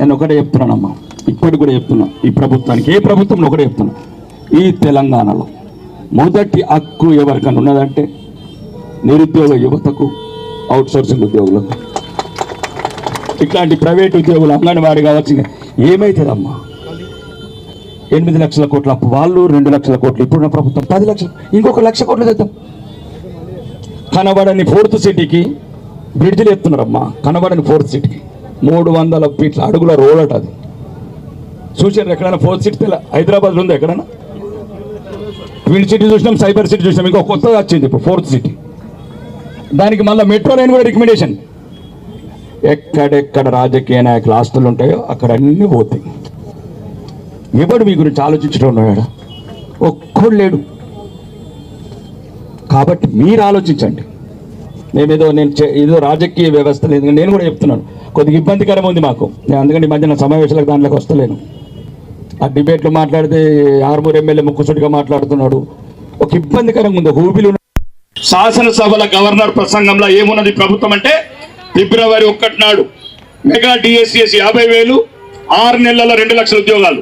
నేను ఒకటే చెప్తున్నానమ్మా, ఇప్పటికి కూడా చెప్తున్నా ఈ ప్రభుత్వానికి, ఏ ప్రభుత్వం ఒకటే చెప్తున్నా, ఈ తెలంగాణలో మొదటి హక్కు ఎవరికన్నా ఉన్నదంటే నిరుద్యోగ యువతకు, అవుట్సోర్సింగ్ ఉద్యోగులకు. ఇట్లాంటి ప్రైవేట్ ఉద్యోగులు అంగన్వాడీ కావచ్చు, ఏమవుతుందమ్మా? 8 లక్షల కోట్ల అప్పు వాళ్ళు, 2 లక్షల కోట్లు ఇప్పుడున్న ప్రభుత్వం, 10 లక్షలు, ఇంకొక 1 లక్ష కోట్లు తెద్దాం. కనబడని 4th సిటీకి బ్రిడ్జిలు ఎత్తున్నారమ్మా, కనబడని 4th సిటీకి 300 ఫీట్ల అడుగుల రోడ్ అట. అది చూసారు ఎక్కడైనా? 4th సిటీ హైదరాబాద్లో ఉంది ఎక్కడైనా? ట్విన్ సిటీ చూసినాం, సైబర్ సిటీ చూసినాం, ఇంకో కొత్తగా వచ్చింది ఇప్పుడు 4th సిటీ. దానికి మళ్ళీ మెట్రో లైన్ కూడా రికమెండేషన్. ఎక్కడెక్కడ రాజకీయ నాయకులు ఆస్తులు ఉంటాయో అక్కడ అన్నీ పోతాయి. ఎవడు మీ గురించి ఆలోచించడం ఉన్నాడు? ఒక్కడు లేడు. కాబట్టి మీరు ఆలోచించండి. నేను ఏదో రాజకీయ వ్యవస్థ లేదు, నేను కూడా చెప్తున్నాను, కొద్దిగా ఇబ్బందికరం ఉంది మాకు. నేను అందుకని ఈ మధ్యన సమావేశాలకు దాంట్లోకి వస్తలేను. ఆ డిబేట్లు మాట్లాడితే ఆర్మూర్ ఎమ్మెల్యే ముక్కుసూటిగా మాట్లాడుతున్నాడు, ఒక ఇబ్బందికరంగా ఉంది, ఒక ఊబిలు. శాసనసభల గవర్నర్ ప్రసంగంలో ఏమున్నది ప్రభుత్వం అంటే, ఫిబ్రవరి 1 నాడు మెగా డిఎస్సిఎస్ 50,000, 6 నెలల 2 లక్షల ఉద్యోగాలు,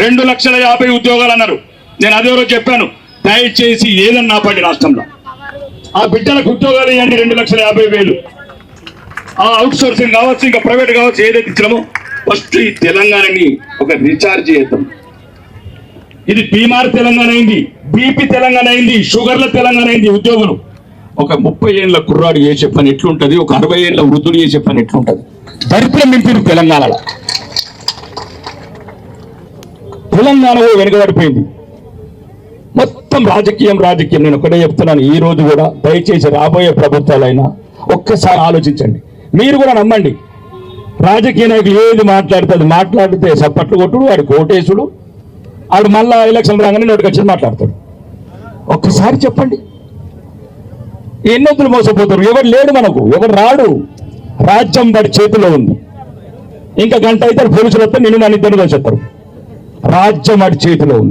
2,50,000 ఉద్యోగాలు అన్నారు. నేను అదే రోజు చెప్పాను, దయచేసి ఏదన్నా ఆపండి రాష్ట్రంలో, ఆ బిడ్డలకు ఉద్యోగాలు ఇవ్వండి. 2,50,000 ఆ అవుట్ సోర్సింగ్ కావచ్చు, ఇంకా ప్రైవేట్ కావచ్చు, ఏదైతే ఇచ్చినామో ఫస్ట్ ఈ తెలంగాణని ఒక రీఛార్జ్ చేద్దాం. ఇది బీమార్ తెలంగాణ అయింది, బీపీ తెలంగాణ అయింది, షుగర్ల తెలంగాణ అయింది. ఉద్యోగులు ఒక 30 ఏళ్ళ కుర్రాడు చేసే పని ఎట్లుంటది, ఒక 60 ఏళ్ళ వృద్ధుడు చేసే పని ఎట్లుంటది? దరిద్రం నింపింది తెలంగాణలో. తెలంగాణ వెనుకబడిపోయింది మొత్తం. రాజకీయం. నేను ఒకటే చెప్తున్నాను, ఈ రోజు కూడా దయచేసి రాబోయే ప్రభుత్వాలైనా ఒక్కసారి ఆలోచించండి. మీరు కూడా నమ్మండి, రాజకీయ నాయకులు ఏది మాట్లాడితే సప్పట్లు కొట్టుడు, వాడి కోటేసుడు, వాడు మళ్ళా ఎలక్షన్ రాగానే నోటికి వచ్చి మాట్లాడతాడు. ఒక్కసారి చెప్పండి, ఎన్నొద్దులు మోసపోతారు. ఎవరు లేడు మనకు, ఎవరు రాడు. రాజ్యం వాడి చేతిలో ఉంది. ఇంకా గంట అయితే పోలీసులు వస్తే నిన్ను నన్ను ఇద్దరు చెప్తారు. రాజ్యం వాడి చేతిలో ఉంది.